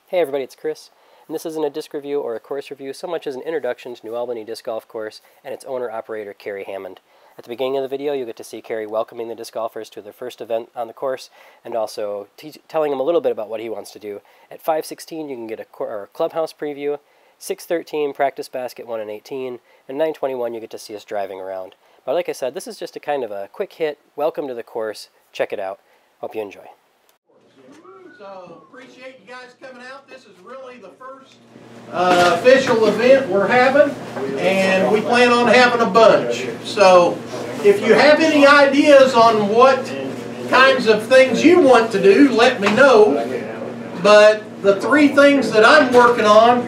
Hey everybody, it's Chris, and this isn't a disc review or a course review so much as an introduction to New Albany Disc Golf Course and its owner-operator, Cary Hammond. At the beginning of the video, you'll get to see Cary welcoming the disc golfers to their first event on the course and also telling them a little bit about what he wants to do. At 5:16, you can get a Clubhouse preview, 6:13, practice basket 1 and 18, and 9:21, you get to see us driving around. But like I said, this is just a kind of a quick hit, welcome to the course, check it out. Hope you enjoy. So, appreciate you guys coming out. This is really the first official event we're having, and we plan on having a bunch. So, if you have any ideas on what kinds of things you want to do, let me know. But the three things that I'm working on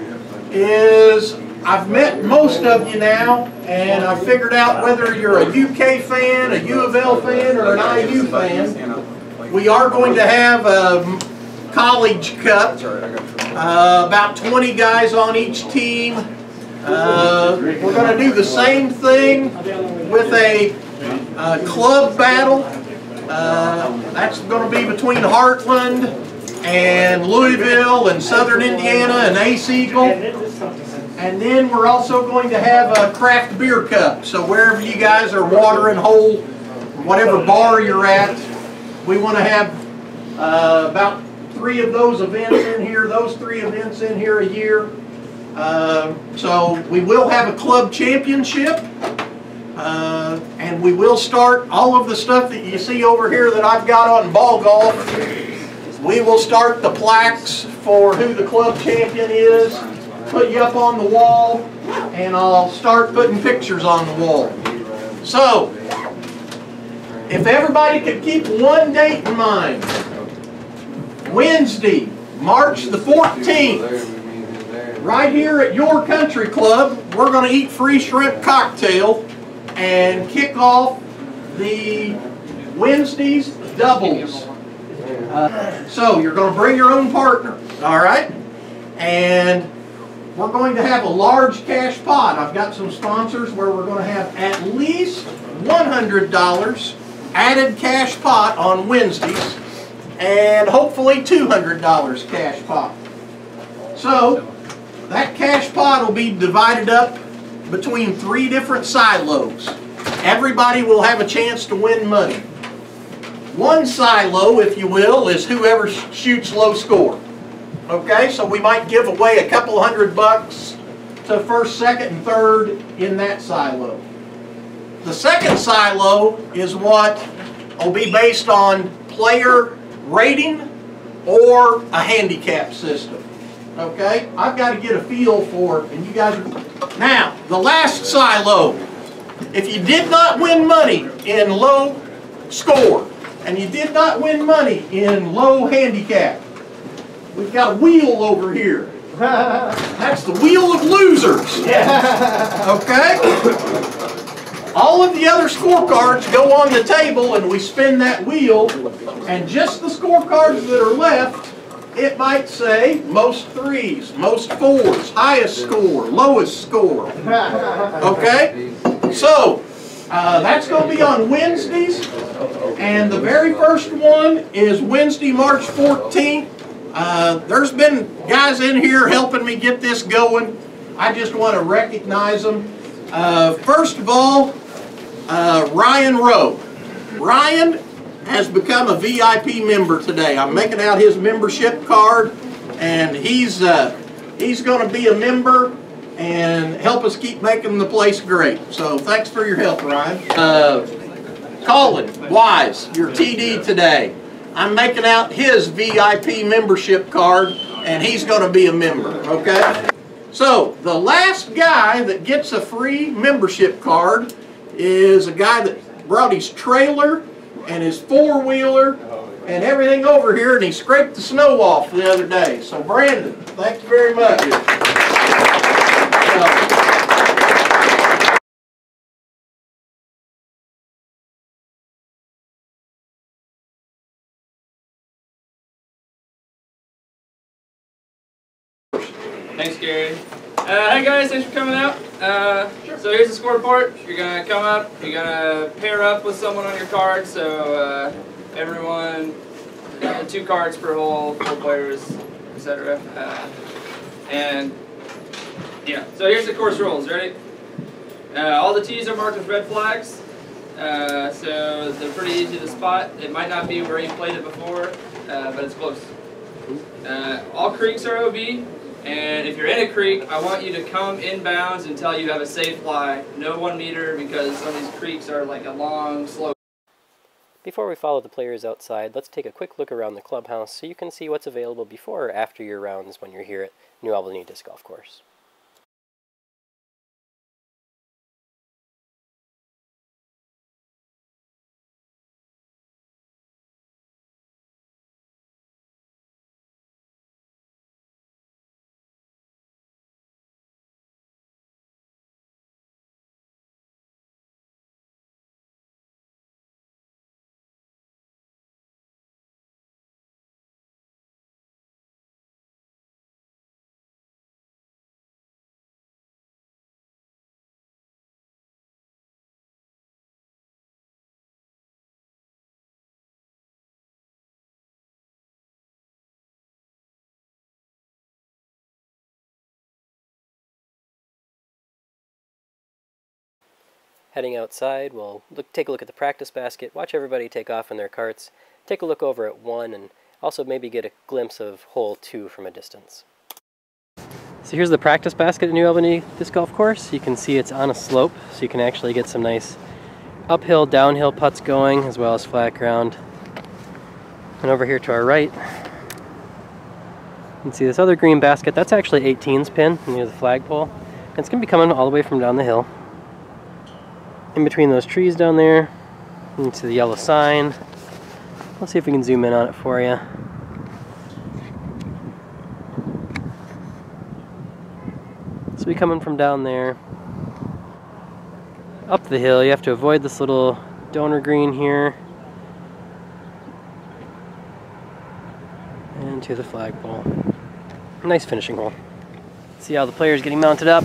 is I've met most of you now, and I've figured out whether you're a UK fan, a U of L fan, or an IU fan. We are going to have a College Cup, about 20 guys on each team. We're going to do the same thing with a club battle. That's going to be between Heartland and Louisville and Southern Indiana and Ace Eagle. And then we're also going to have a craft beer cup. So wherever you guys are watering hole, whatever bar you're at, we want to have about 3 of those events in here, those 3 events in here a year. So we will have a club championship, and we will start all of the stuff that you see over here that I've got on ball golf. We will start the plaques for who the club champion is, put you up on the wall, and I'll start putting pictures on the wall. So, if everybody could keep one date in mind, Wednesday, March the 14th, right here at your country club, we're going to eat free shrimp cocktail and kick off the Wednesday's doubles. So you're going to bring your own partner, all right? And we're going to have a large cash pot. I've got some sponsors where we're going to have at least $100 added cash pot on Wednesdays, and hopefully $200 cash pot. So that cash pot will be divided up between 3 different silos. Everybody will have a chance to win money. One silo, if you will, is whoever shoots low score. Okay, so we might give away a couple $100 to first, second, and third in that silo. The second silo is what will be based on player rating or a handicap system. Okay, I've got to get a feel for it, and you guys are... Now, the last silo, if you did not win money in low score, and you did not win money in low handicap, we've got a wheel over here. That's the wheel of losers. Okay? All of the other scorecards go on the table and we spin that wheel, and just the scorecards that are left, it might say most 3s, most 4s, highest score, lowest score. Okay? So, that's going to be on Wednesdays, and the very first one is Wednesday, March 14th. There's been guys in here helping me get this going. I just want to recognize them. First of all, Ryan Rowe. Ryan has become a VIP member today. I'm making out his membership card, and he's going to be a member and help us keep making the place great. So thanks for your help, Ryan. Colin Wise, your TD today. I'm making out his VIP membership card, and he's going to be a member, okay? So, the last guy that gets a free membership card is a guy that brought his trailer and his 4-wheeler and everything over here, and he scraped the snow off the other day. So, Brandon, thank you very much. Thanks, Gary. Hey guys, thanks for coming out. So here's the score report. You're going to come up, you're going to pair up with someone on your card, so everyone, 2 cards per hole, 4 players. etc. And yeah, so here's the course rules. Ready? All the tees are marked with red flags, so they're pretty easy to spot. It might not be where you played it before, but it's close. All creeks are OB, and if you're in a creek, I want you to come inbounds until you have a safe lie. No 1 meter, because some of these creeks are like a long slope. Before we follow the players outside, let's take a quick look around the clubhouse so you can see what's available before or after your rounds when you're here at New Albany Disc Golf Course. Heading outside, we'll take a look at the practice basket, watch everybody take off in their carts, take a look over at 1, and also maybe get a glimpse of hole 2 from a distance. So here's the practice basket at New Albany Disc Golf Course. You can see it's on a slope, so you can actually get some nice uphill, downhill putts going, as well as flat ground. And over here to our right, you can see this other green basket. That's actually 18's pin near the flagpole. And it's going to be coming all the way from down the hill. In between those trees down there, into the yellow sign. Let's see if we can zoom in on it for you. So we coming from down there, up the hill. You have to avoid this little donor green here, and to the flagpole. Nice finishing hole. See how the players getting mounted up,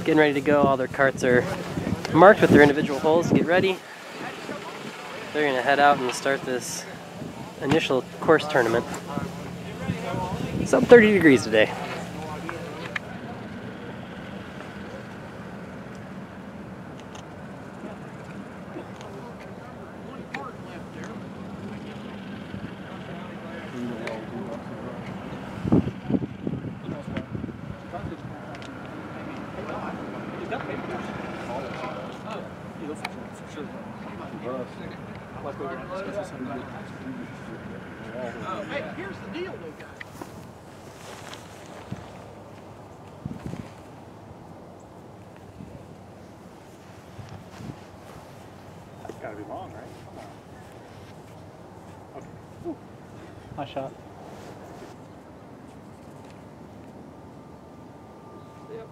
getting ready to go. All their carts are marked with their individual holes. Get ready. They're going to head out and start this initial course tournament. It's up 30 degrees today. Hey, here's the deal, though, guys. It's gotta be long, right? Come on. Okay. Ooh. Nice shot. Yep.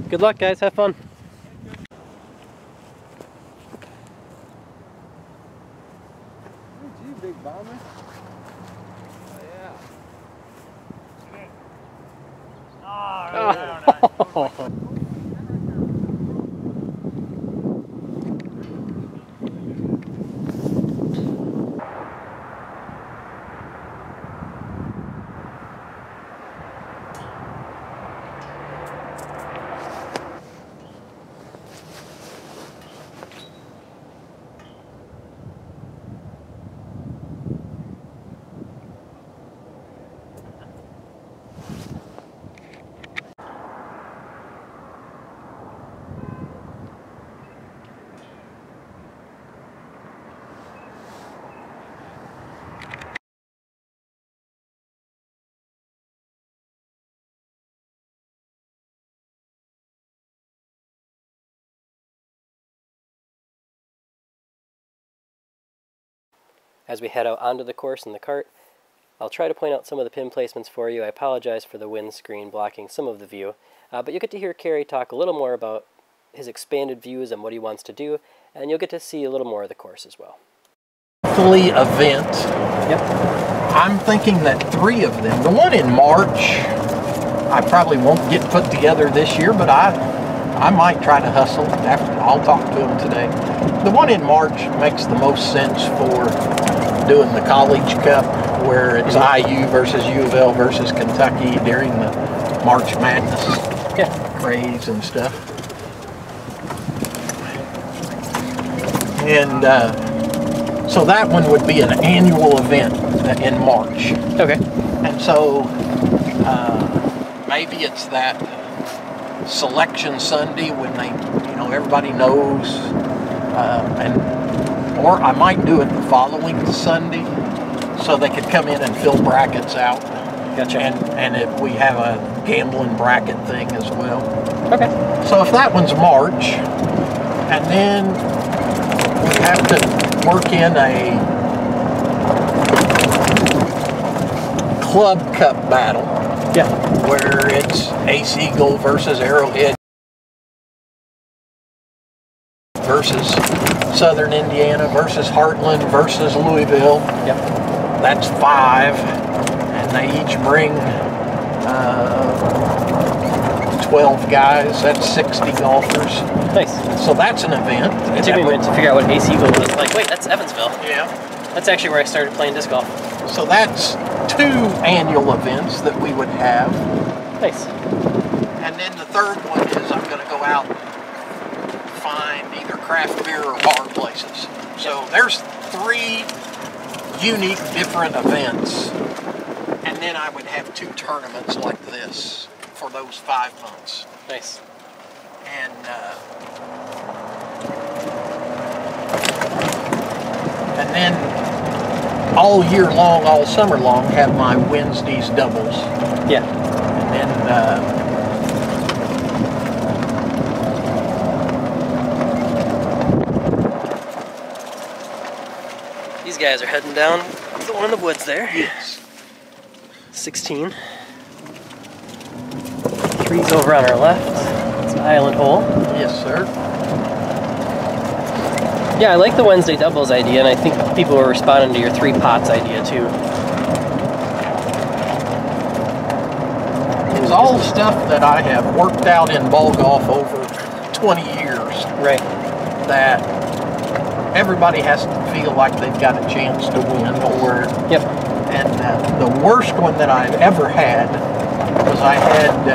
Good luck, guys. Have fun. Big bomber. Oh, yeah. As we head out onto the course in the cart, I'll try to point out some of the pin placements for you. I apologize for the windscreen blocking some of the view, but you'll get to hear Cary talk a little more about his expanded views and what he wants to do, and you'll get to see a little more of the course as well. Monthly event. Yep. I'm thinking that 3 of them, the one in March, I probably won't get put together this year, but I I might try to hustle after. I'll talk to them today. The one in March makes the most sense for doing the College Cup, where it's IU versus U of L versus Kentucky during the March Madness craze and stuff. And so that one would be an annual event in March. Okay. And so maybe it's that selection Sunday when they, you know, everybody knows, or I might do it the following Sunday so they could come in and fill brackets out. Gotcha. And if we have a gambling bracket thing as well. Okay. So if that one's March, and then we have to work in a Club Cup battle. Yeah. Where it's Ace Eagle versus Arrowhead versus Southern Indiana versus Heartland versus Louisville. Yep. That's 5, and they each bring 12 guys. That's 60 golfers. Nice. So that's an event. It took me a minute to figure out what Ace Eagle was. Like, wait, that's Evansville. Yeah. That's actually where I started playing disc golf. So that's 2 annual events that we would have. Nice. And then the third one is I'm going to go out and find either craft beer or bar places. So there's 3 unique different events. And then I would have 2 tournaments like this for those 5 months. Nice. And then all year long, all summer long, have my Wednesdays doubles. Yeah. And These guys are heading down the one in the woods there. yes. 16. 3's over on our left. It's an island hole. Yes, sir. Yeah, I like the Wednesday doubles idea, and I think people are responding to your 3 pots idea too. It's all stuff that I have worked out in ball golf over 20 years. Right. That everybody has to feel like they've got a chance to win. Or Yep. and the worst one that I've ever had was I had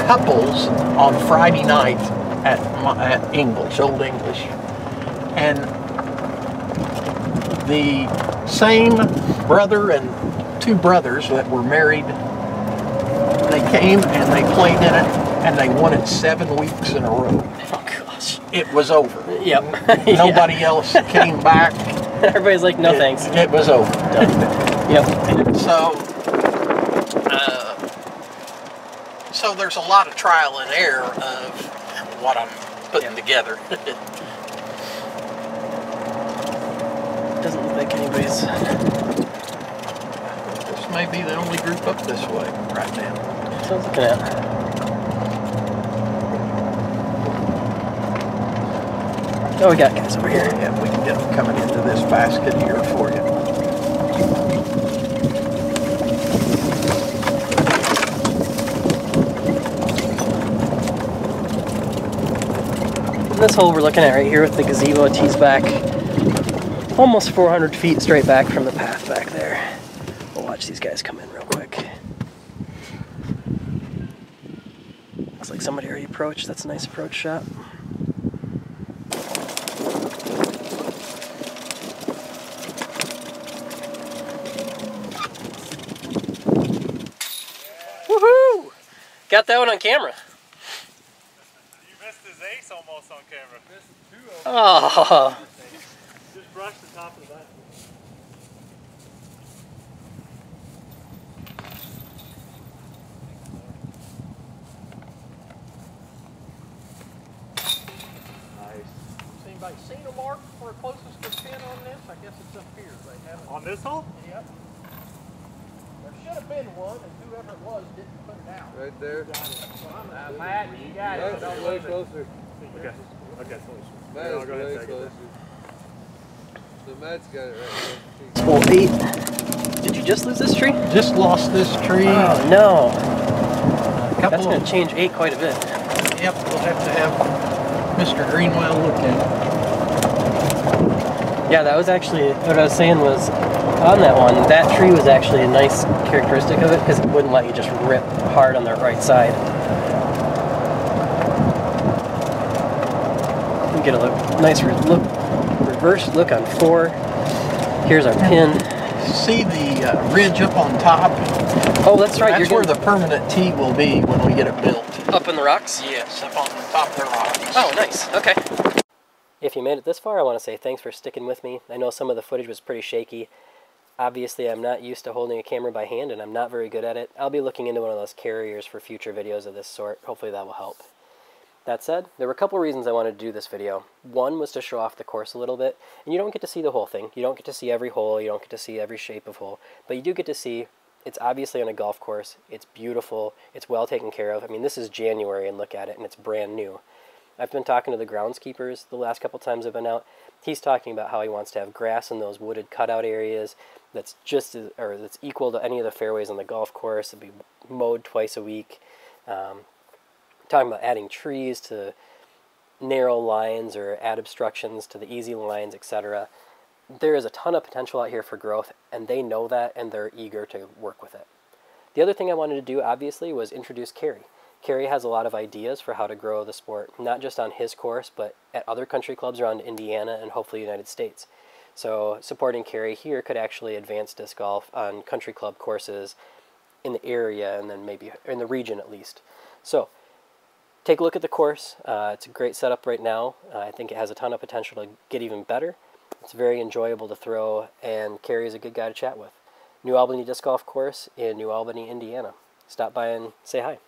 couples on Friday night at English, Old English, and the same brother and 2 brothers that were married, they came and they played in it, and they won it 7 weeks in a row. Oh gosh. It was over. Yep. Nobody else came back. Everybody's like, no thanks. It was over. Yep. So there's a lot of trial and error of what I'm putting together. Doesn't look like anybody's. This may be the only group up this way right now. That's what I was looking at. Oh, we got guys over here. Yeah, we can get them coming into this basket here for you. This hole we're looking at right here with the gazebo tees back almost 400 feet straight back from the path back there. We'll watch these guys come in real quick. Looks like somebody already approached. That's a nice approach shot. Woohoo! Got that one on camera. Ace almost on camera. Oh. Just brush the top of that. Nice. Has anybody seen a mark for closest to 10 on this? I guess it's up here. They haven't. On this hole? Yep. There should have been one, and whoever it was didn't put it out. Right there. Matt, you got it. That's way closer. Okay. Okay. Matt I'll is go ahead way and take it. closer. So Matt's got it right It's hole 8. Did you just lose this tree? Just lost this tree. Oh no. A couple That's going of to change 8 quite a bit. Yep, we'll have to have Mr. Greenwell look at it. Yeah, that was actually, what I was saying was, on that one, that tree was actually a nice characteristic of it, because it wouldn't let you just rip hard on the right side. We get a nice reverse look on 4. Here's our pin. See the ridge up on top? Oh, that's right. That's where the permanent tee will be when we get it built. Up in the rocks? Yes, up on the top of the rocks. Oh, nice. Okay. If you made it this far, I want to say thanks for sticking with me. I know some of the footage was pretty shaky. Obviously, I'm not used to holding a camera by hand, and I'm not very good at it. I'll be looking into one of those carriers for future videos of this sort. Hopefully that will help. That said, there were a couple reasons I wanted to do this video. One was to show off the course a little bit, and you don't get to see the whole thing. You don't get to see every hole, you don't get to see every shape of hole, but you do get to see it's obviously on a golf course, it's beautiful, it's well taken care of. I mean, this is January and look at it, and it's brand new. I've been talking to the groundskeepers the last couple times I've been out. He's talking about how he wants to have grass in those wooded cutout areas that's just as, or that's equal to any of the fairways on the golf course. It'll be mowed twice a week. Talking about adding trees to narrow lines or add obstructions to the easy lines, etc. There is a ton of potential out here for growth, and they know that, and they're eager to work with it. The other thing I wanted to do, obviously, was introduce Cary. Cary has a lot of ideas for how to grow the sport, not just on his course, but at other country clubs around Indiana and hopefully the United States. So supporting Cary here could actually advance disc golf on country club courses in the area and then maybe in the region at least. So take a look at the course. It's a great setup right now. I think it has a ton of potential to get even better. It's very enjoyable to throw, and Cary is a good guy to chat with. New Albany Disc Golf Course in New Albany, Indiana. Stop by and say hi.